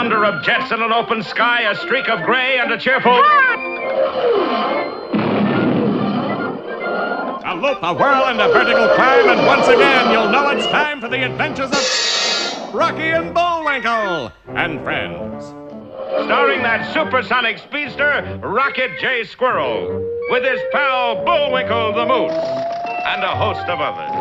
thunder of jets in an open sky, a streak of gray, and a cheerful... A loop, a whirl, and a vertical climb, and once again you'll know it's time for the adventures of Rocky and Bullwinkle and friends. Starring that supersonic speedster, Rocket J. Squirrel, with his pal Bullwinkle the Moose, and a host of others.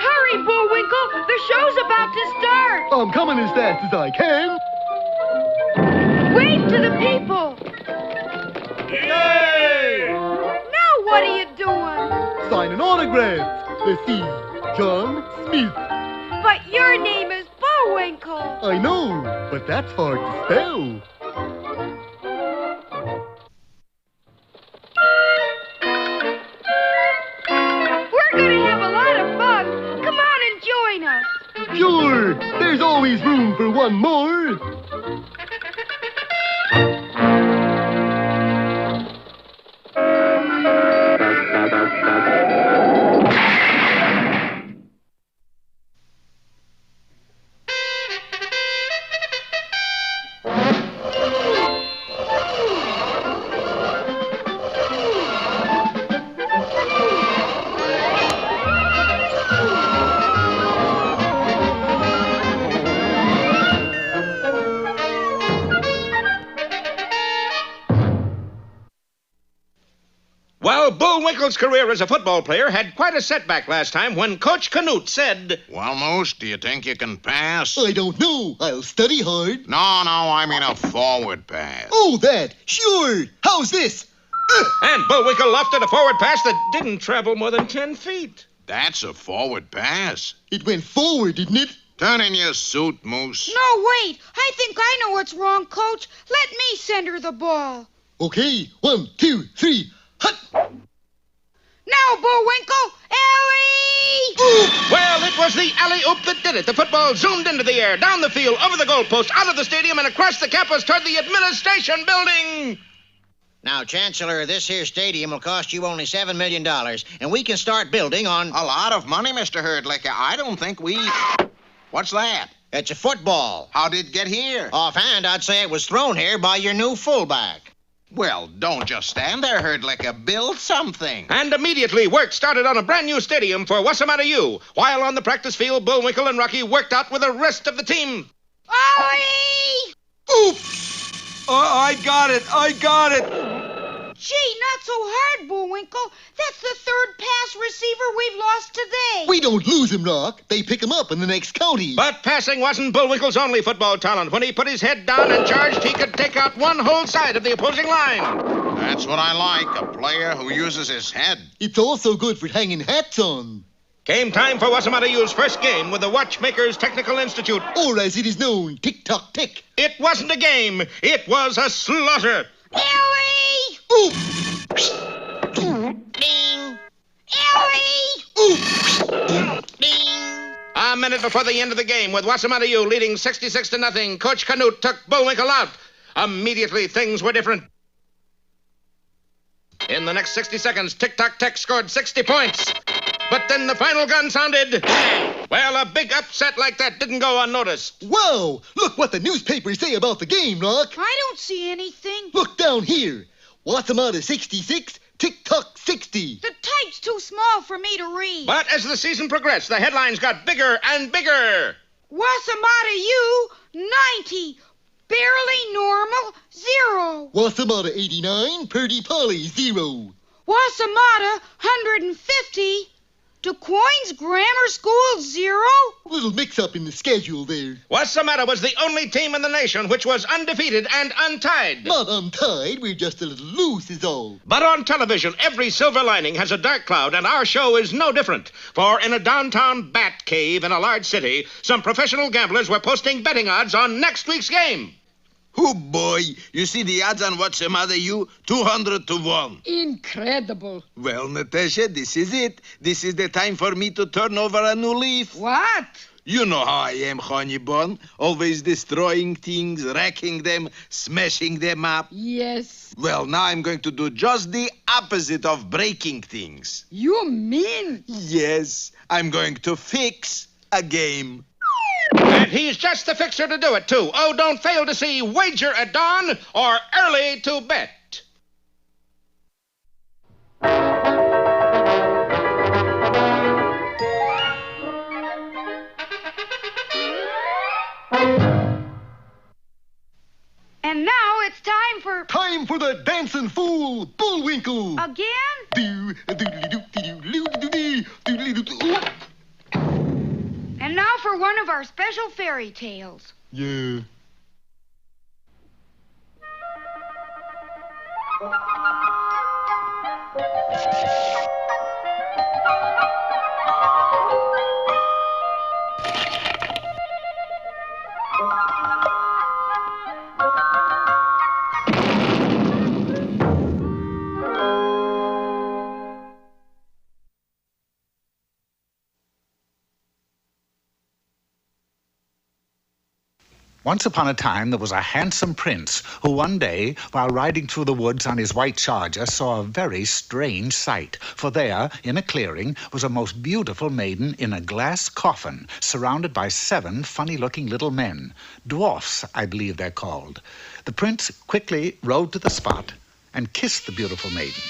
Hurry, Bullwinkle! The show's about to start! I'm coming as fast as I can. Wave to the people! Yay! Now what are you doing? Signing autographs. Let's see. John Smith. But your name is Bullwinkle! I know, but that's hard to spell. We're gonna have a lot of fun! Come on and join us! Sure, there's always room for one more. Well, Bullwinkle's career as a football player had quite a setback last time when Coach Canute said... Well, Moose, do you think you can pass? I don't know. I'll study hard. No, I mean a forward pass. Oh, that. Sure. How's this? And Bullwinkle lofted a forward pass that didn't travel more than 10 feet. That's a forward pass. It went forward, didn't it? Turn in your suit, Moose. No, wait! I think I know what's wrong, Coach. Let me send her the ball. Okay. 1, 2, 3. Hut! Now, Bullwinkle! Ellie! Well, it was the alley-oop that did it. The football zoomed into the air, down the field, over the goalpost, out of the stadium, and across the campus toward the administration building. Now, Chancellor, this here stadium will cost you only $7 million, and we can start building on... A lot of money, Mr. Herdlicker. I don't think we... What's that? It's a football. How did it get here? Offhand, I'd say it was thrown here by your new fullback. Well, don't just stand there, Herdlicker. Build something. And immediately, work started on a brand-new stadium for Wossamotta U. While on the practice field, Bullwinkle and Rocky worked out with the rest of the team. Ollie! Oops! I got it! Gee, not so hard, Bullwinkle. That's the third pass receiver we've lost today. We don't lose him, Rock. They pick him up in the next county. But passing wasn't Bullwinkle's only football talent. When he put his head down and charged, he could take out one whole side of the opposing line. That's what I like, a player who uses his head. It's also good for hanging hats on. Came time for Wossamotta U's first game with the Watchmakers Technical Institute. Or as it is known, tick-tock-tick. It wasn't a game. It was a slaughter. Ellie! Ooh! Ding! Ellie! Ooh! Ding! A minute before the end of the game, with Wossamotta U leading 66-0, Coach Canute took Bullwinkle out. Immediately, things were different. In the next 60 seconds, Tick-Tock-Tech scored 60 points. But then the final gun sounded. Well, a big upset like that didn't go unnoticed. Wow! Look what the newspapers say about the game, Rock. I don't see anything. Look down here. Wossamotta 66, Tick-Tock 60. The type's too small for me to read. But as the season progressed, the headlines got bigger and bigger. Wossamotta U, 90. Barely normal, 0. Wossamotta 89, Purdy Polly 0. Wossamotta, 150. DuQuoin's Grammar School, 0. Little mix-up in the schedule there. Wossamotta was the only team in the nation which was undefeated and untied. Not untied, we're just a little loose is all. But on television, every silver lining has a dark cloud, and our show is no different. For in a downtown bat cave in a large city, some professional gamblers were posting betting odds on next week's game. Oh, boy. You see the odds on Wossamotta U? 200 to 1. Incredible. Well, Natasha, this is it. This is the time for me to turn over a new leaf. What? You know how I am, honey bun. Always destroying things, wrecking them, smashing them up. Yes. Well, now I'm going to do just the opposite of breaking things. You mean? Yes, I'm going to fix a game. And he's just the fixer to do it, too. Oh, don't fail to see Wager at Dawn or Early to Bet. And now it's time for... Time for the dancing fool, Bullwinkle. Again? Do-do-do-do-do-do-do-do-do-do-do. And now for one of our special fairy tales. Yeah. Once upon a time, there was a handsome prince who one day, while riding through the woods on his white charger, saw a very strange sight. For there, in a clearing, was a most beautiful maiden in a glass coffin, surrounded by 7 funny-looking little men. Dwarfs, I believe they're called. The prince quickly rode to the spot and kissed the beautiful maiden.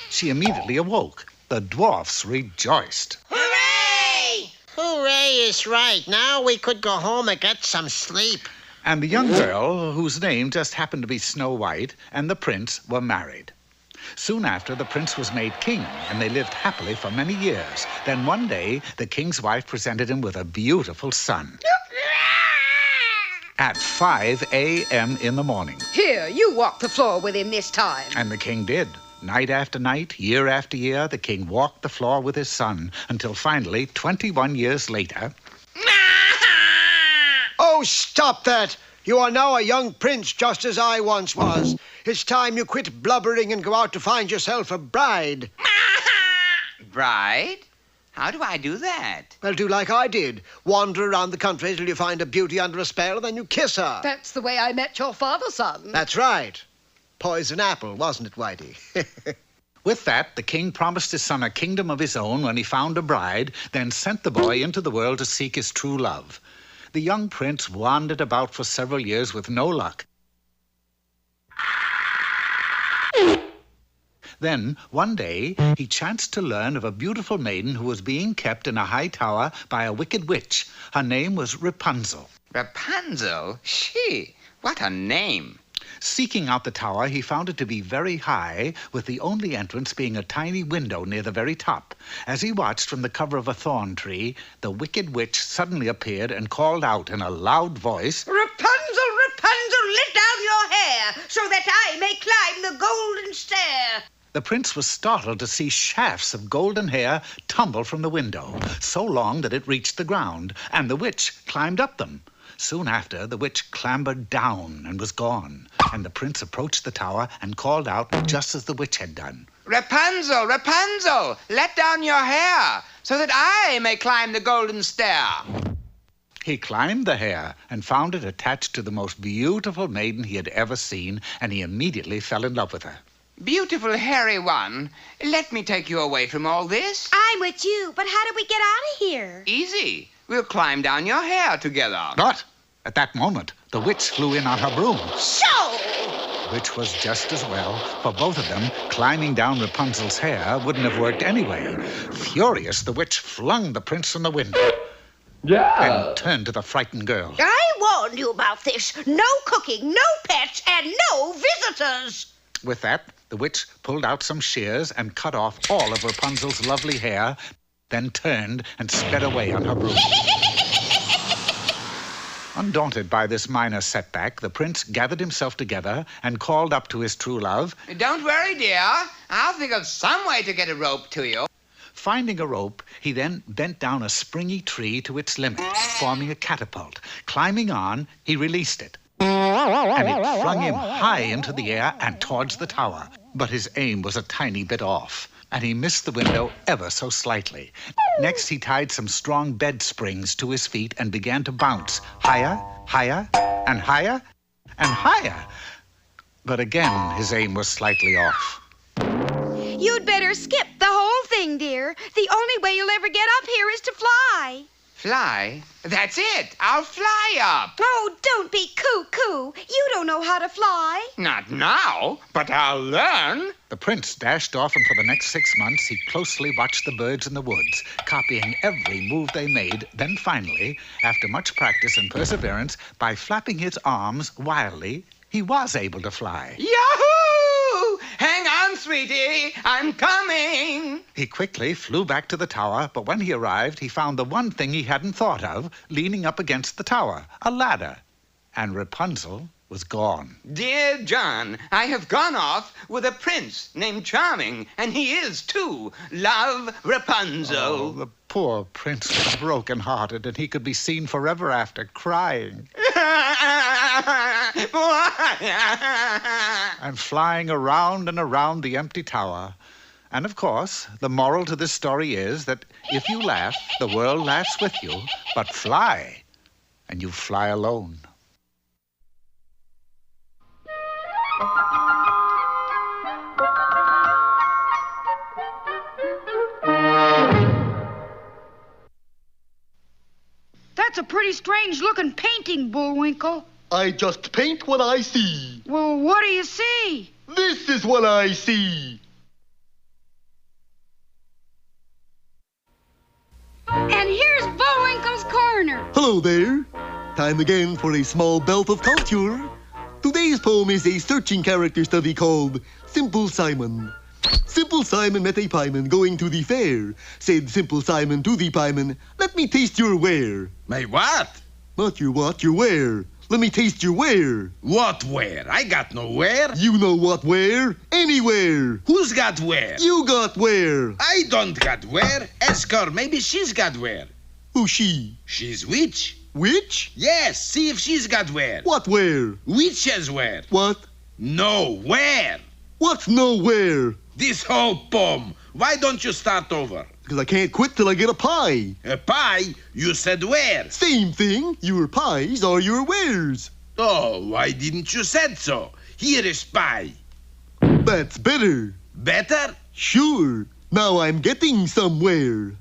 She immediately awoke. The dwarfs rejoiced. Hooray! Hooray is right. Now we could go home and get some sleep. And the young girl, whose name just happened to be Snow White, and the prince were married. Soon after, the prince was made king, and they lived happily for many years. Then one day, the king's wife presented him with a beautiful son. At 5 a.m. in the morning. Here, you walk the floor with him this time. And the king did. Night after night, year after year, the king walked the floor with his son, until finally, 21 years later... Oh, stop that! You are now a young prince, just as I once was. It's time you quit blubbering and go out to find yourself a bride. Bride? How do I do that? Well, do like I did. Wander around the country till you find a beauty under a spell, and then you kiss her. That's the way I met your father, son. That's right. Poison apple, wasn't it, Whitey? With that, the king promised his son a kingdom of his own when he found a bride, then sent the boy into the world to seek his true love. The young prince wandered about for several years with no luck. Then, one day, he chanced to learn of a beautiful maiden who was being kept in a high tower by a wicked witch. Her name was Rapunzel. Rapunzel? She! What a name! Seeking out the tower, he found it to be very high, with the only entrance being a tiny window near the very top. As he watched from the cover of a thorn tree, the wicked witch suddenly appeared and called out in a loud voice, Rapunzel, Rapunzel, let down your hair, so that I may climb the golden stair. The prince was startled to see shafts of golden hair tumble from the window, so long that it reached the ground, and the witch climbed up them. Soon after, the witch clambered down and was gone, and the prince approached the tower and called out just as the witch had done. Rapunzel, Rapunzel, let down your hair, so that I may climb the golden stair. He climbed the hair and found it attached to the most beautiful maiden he had ever seen, and he immediately fell in love with her. Beautiful hairy one, let me take you away from all this. I'm with you, but how do we get out of here? Easy. We'll climb down your hair together. But at that moment, the witch flew in on her broom. So! Which was just as well, for both of them, climbing down Rapunzel's hair wouldn't have worked anyway. Furious, the witch flung the prince from the window. And turned to the frightened girl. I warned you about this. No cooking, no pets, and no visitors. With that, the witch pulled out some shears and cut off all of Rapunzel's lovely hair, then turned and sped away on her broom. Undaunted by this minor setback, the prince gathered himself together and called up to his true love. Don't worry, dear. I'll think of some way to get a rope to you. Finding a rope, he then bent down a springy tree to its limit, forming a catapult. Climbing on, he released it. And it flung him high into the air and towards the tower. But his aim was a tiny bit off, and he missed the window ever so slightly. Next, he tied some strong bed springs to his feet and began to bounce higher, higher, and higher, and higher. But again, his aim was slightly off. You'd better skip the whole thing, dear. The only way you'll ever get up here is to fly. Fly? That's it. I'll fly up. Oh, don't be cuckoo. You don't know how to fly. Not now, but I'll learn. The prince dashed off, and for the next 6 months, he closely watched the birds in the woods, copying every move they made. Then finally, after much practice and perseverance, by flapping his arms wildly, he was able to fly. Yahoo! Hang on, sweetie. I'm coming. He quickly flew back to the tower, but when he arrived, he found the one thing he hadn't thought of leaning up against the tower, a ladder. And Rapunzel was gone. Dear John, I have gone off with a prince named Charming, and he is, too. Love, Rapunzel. Oh, the poor prince was broken-hearted, and he could be seen forever after crying. And flying around and around the empty tower. And, of course, the moral to this story is that if you laugh, the world laughs with you, but fly, and you fly alone. That's a pretty strange-looking painting, Bullwinkle. I just paint what I see. Well, what do you see? This is what I see. And here's Bullwinkle's corner. Hello there. Time again for a small belt of culture. Today's poem is a searching character study called Simple Simon. Simple Simon met a pieman going to the fair. Said Simple Simon to the pieman, "Let me taste your ware." My what? Not your what, your ware. Let me taste your ware. What where? I got no where. You know what ware? Anywhere. Who's got where? You got where. I don't got where. Ask her. Maybe she's got where. Who's she? She's witch. Witch? Yes, see if she's got where. What where? Witch has where. What? No where. What's nowhere? This whole poem. Why don't you start over? Because I can't quit till I get a pie. A pie? You said where? Same thing. Your pies are your wares. Oh, why didn't you said so? Here is pie. That's better. Better? Sure. Now I'm getting somewhere.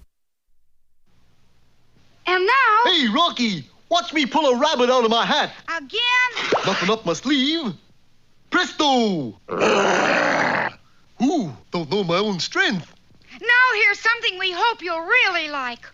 And now... Hey, Rocky, watch me pull a rabbit out of my hat. Again? Nothing up my sleeve. Presto! Ooh, don't know my own strength. Now here's something we hope you'll really like.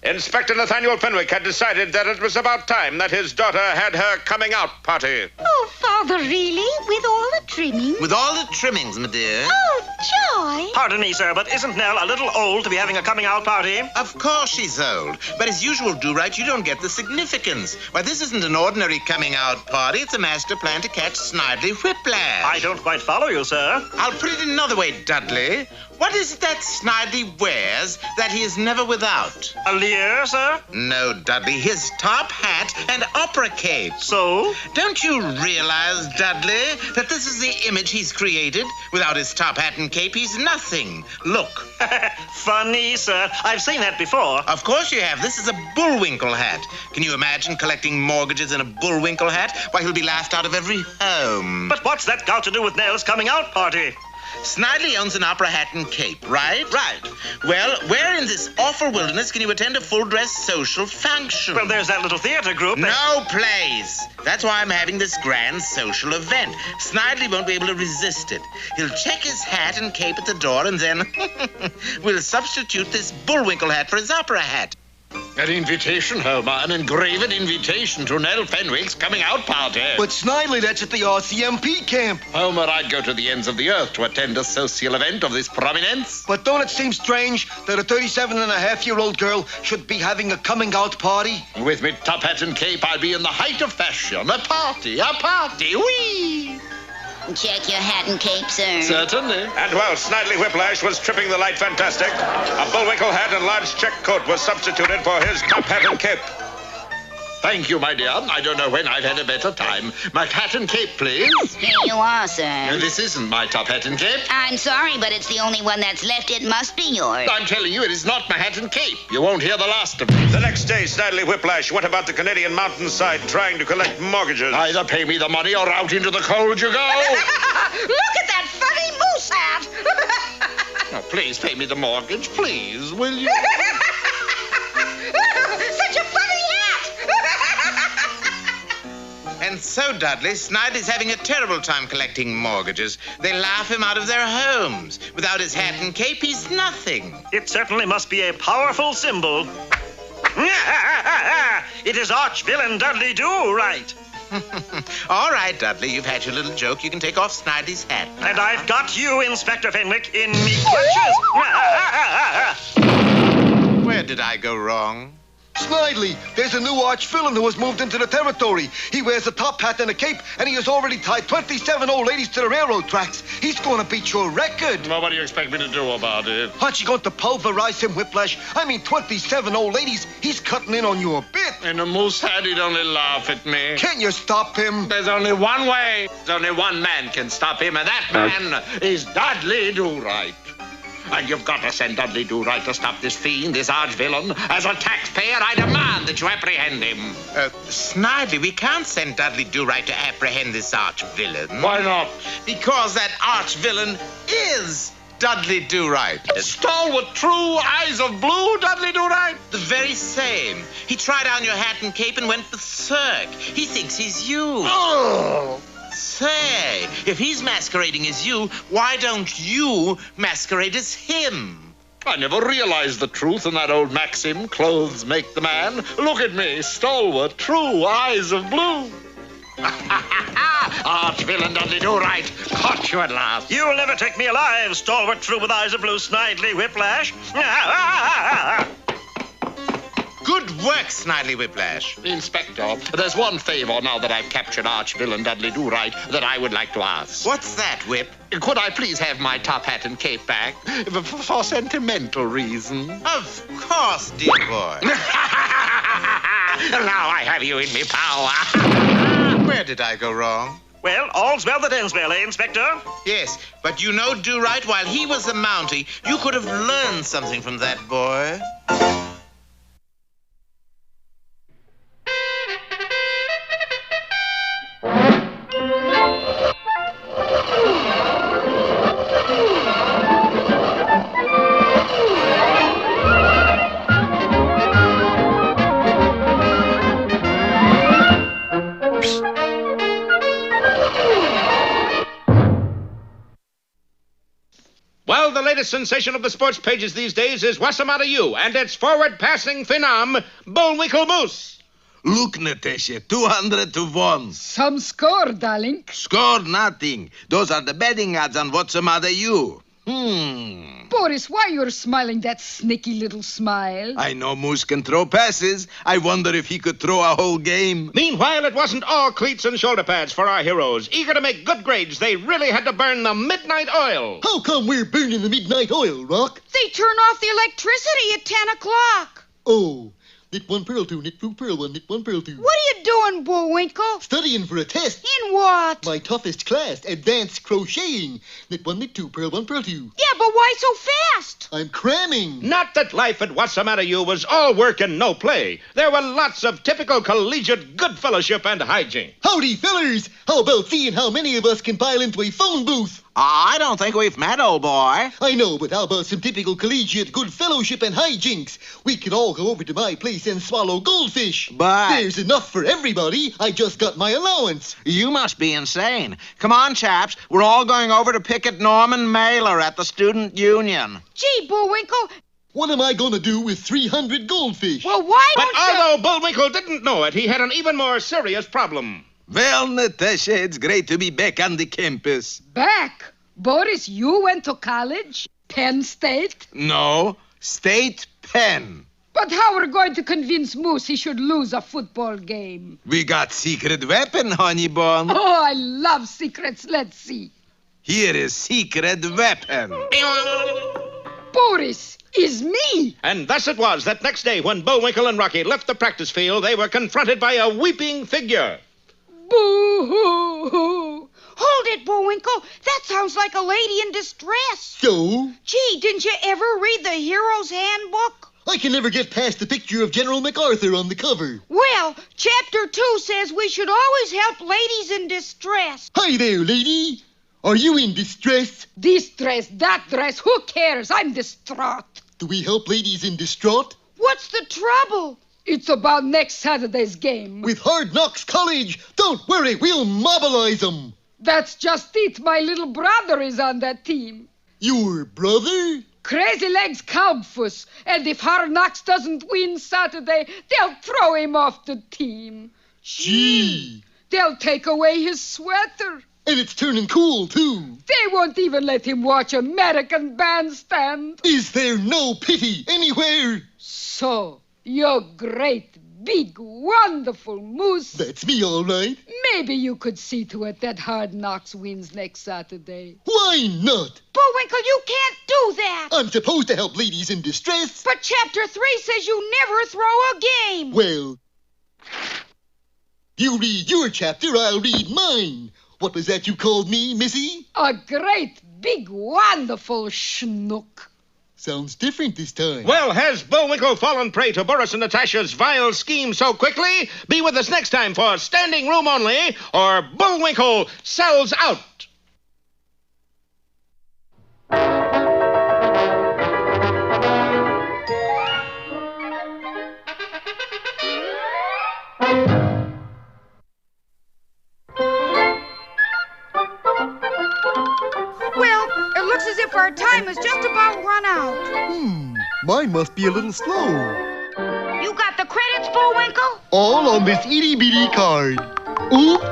Inspector Nathaniel Fenwick had decided that it was about time that his daughter had her coming-out party. Oh, Father, really? With all the trimmings? With all the trimmings, my dear. Oh, joy. Pardon me, sir, but isn't Nell a little old to be having a coming-out party? Of course she's old. But as usual, Do-Right, you don't get the significance. Why, this isn't an ordinary coming-out party. It's a master plan to catch Snidely Whiplash. I don't quite follow you, sir. I'll put it another way, Dudley. What is it that Snidely wears that he is never without? A leer, sir? No, Dudley, his top hat and opera cape. So? Don't you realize, Dudley, that this is the image he's created? Without his top hat and cape, he's nothing. Look. Funny, sir. I've seen that before. Of course you have. This is a Bullwinkle hat. Can you imagine collecting mortgages in a Bullwinkle hat? Why, he'll be laughed out of every home. But what's that got to do with Nell's coming-out party? Snidely owns an opera hat and cape, right? Right. Well, where in this awful wilderness can you attend a full-dress social function? Well, there's that little theater group. No place. That's why I'm having this grand social event. Snidely won't be able to resist it. He'll check his hat and cape at the door, and then we'll substitute this Bullwinkle hat for his opera hat. An invitation, Homer. An engraved invitation to Nell Fenwick's coming-out party. But Snidely, that's at the RCMP camp. Homer, I'd go to the ends of the earth to attend a social event of this prominence. But don't it seem strange that a 37-and-a-half-year-old girl should be having a coming-out party? With me top hat and cape, I'll be in the height of fashion. A party, whee! Check your hat and cape, sir. Certainly. And while Snidely Whiplash was tripping the light fantastic, a Bullwinkle hat and large check coat was substituted for his top hat and cape. Thank you, my dear. I don't know when I've had a better time. My hat and cape, please. Here you are, sir. No, this isn't my top hat and cape. I'm sorry, but it's the only one that's left. It must be yours. I'm telling you, it is not my hat and cape. You won't hear the last of it. The next day, Snidely Whiplash went about the Canadian mountainside trying to collect mortgages. Either pay me the money or out into the cold you go. Look at that funny moose hat. Now, please pay me the mortgage, please, will you? Such a funny hat. And so, Dudley, Snidely's having a terrible time collecting mortgages. They laugh him out of their homes. Without his hat and cape, he's nothing. It certainly must be a powerful symbol. It is arch-villain Dudley Do-Right. All right, Dudley, you've had your little joke. You can take off Snidely's hat now. And I've got you, Inspector Fenwick, in me clutches. Where did I go wrong? Snidely, there's a new arch-villain who has moved into the territory. He wears a top hat and a cape, and he has already tied 27 old ladies to the railroad tracks. He's going to beat your record. Well, what do you expect me to do about it? Aren't you going to pulverize him, Whiplash? I mean, 27 old ladies. He's cutting in on you a bit. In a moose hat, he'd only laugh at me. Can't you stop him? There's only one way. There's only one man can stop him, and that man is Dudley Do-Right. And you've got to send Dudley Do-Right to stop this fiend, this arch-villain. As a taxpayer, I demand that you apprehend him. Snidely, we can't send Dudley Do-Right to apprehend this arch-villain. Why not? Because that arch-villain is Dudley Do-Right. Stalwart, true, eyes of blue, Dudley Do-Right? The very same. He tried on your hat and cape and went berserk. He thinks he's you. Oh! Say, if he's masquerading as you, why don't you masquerade as him? I never realized the truth in that old maxim, clothes make the man. Look at me, stalwart, true, eyes of blue. Arch-villain Dudley Do-Right, caught you at last. You'll never take me alive, stalwart true with eyes of blue, Snidely Whiplash. Good work, Snidely Whiplash. Inspector, there's one favor now that I've captured arch-villain Dudley Do-Right that I would like to ask. What's that, Whip? Could I please have my top hat and cape back? For sentimental reasons. Of course, dear boy. Now I have you in me power. Where did I go wrong? Well, all's well that ends well, eh, Inspector? Yes, but you know, Do-Right, while he was a Mountie, you could have learned something from that boy. Well, the latest sensation of the sports pages these days is Wossamotta U and its forward-passing phenom, Bullwinkle Moose. Look, Natasha, 200 to 1. Some score, darling. Scored nothing. Those are the betting odds on Wossamotta U. Boris, why you're smiling that sneaky little smile? I know Moose can throw passes. I wonder if he could throw a whole game. Meanwhile, it wasn't all cleats and shoulder pads for our heroes. Eager to make good grades, they really had to burn the midnight oil. How come we're burning the midnight oil, Rock? They turn off the electricity at 10 o'clock. Oh, knit one pearl two, knit two pearl one, knit one pearl two. What are you doing, Bullwinkle? Studying for a test. In what? My toughest class, advanced crocheting. Knit one, knit two, pearl one, pearl two. Yeah, but why so fast? I'm cramming. Not that life at Wossamotta U was all work and no play. There were lots of typical collegiate good fellowship and hijinks. Howdy, fellers. How about seeing how many of us can pile into a phone booth? I don't think we've met, old boy. I know, but how about some typical collegiate good fellowship and hijinks? We can all go over to my place and swallow goldfish. But there's enough for everybody. I just got my allowance. You must be insane. Come on, chaps. We're all going over to picket Norman Mailer at the Student Union. Gee, Bullwinkle. What am I going to do with 300 goldfish? Well, why But don't you... although Bullwinkle didn't know it, he had an even more serious problem. Well, Natasha, it's great to be back on the campus. Back? Boris, you went to college? Penn State? No, State Penn. But how are we going to convince Moose he should lose a football game? We got secret weapon, honey bun. Oh, I love secrets. Let's see. Here is secret weapon. Boris, Is me. And thus it was that next day when Bullwinkle and Rocky left the practice field, they were confronted by a weeping figure. Boo-hoo-hoo. Hold it, Bullwinkle. That sounds like a lady in distress. So? Gee, didn't you ever read the Hero's Handbook? I can never get past the picture of General MacArthur on the cover. Well, Chapter 2 says we should always help ladies in distress. Hi there, lady. Are you in distress? Distress, that dress, who cares? I'm distraught. Do we help ladies in distraught? What's the trouble? It's about next Saturday's game. With Hard Knocks College. Don't worry, we'll mobilize them. That's just it. My little brother is on that team. Your brother? Crazy Legs Kampfuss. And if Hard Knocks doesn't win Saturday, they'll throw him off the team. Gee. They'll take away his sweater. And it's turning cool, too. They won't even let him watch American Bandstand. Is there no pity anywhere? So, you're great, big, wonderful moose. That's me, all right. Maybe you could see to it that Hard Knocks wins next Saturday. Why not? Bullwinkle, you can't do that. I'm supposed to help ladies in distress. But Chapter 3 says you never throw a game. Well, you read your chapter, I'll read mine. What was that you called me, Missy? A great, big, wonderful schnook. Sounds different this time. Well, has Bullwinkle fallen prey to Boris and Natasha's vile scheme so quickly? Be with us next time for Standing Room Only, or Bullwinkle Sells Out. Well, it looks as if our time is just about run out. Mine must be a little slow. You got the credits, Bullwinkle? All on this itty-bitty card. Oop.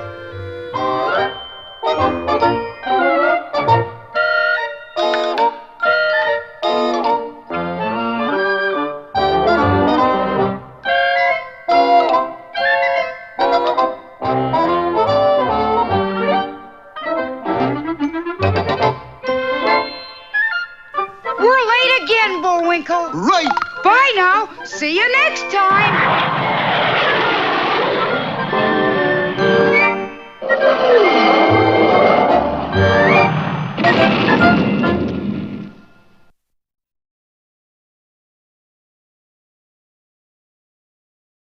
We're late again, Bullwinkle. Right. Bye now. See you next time.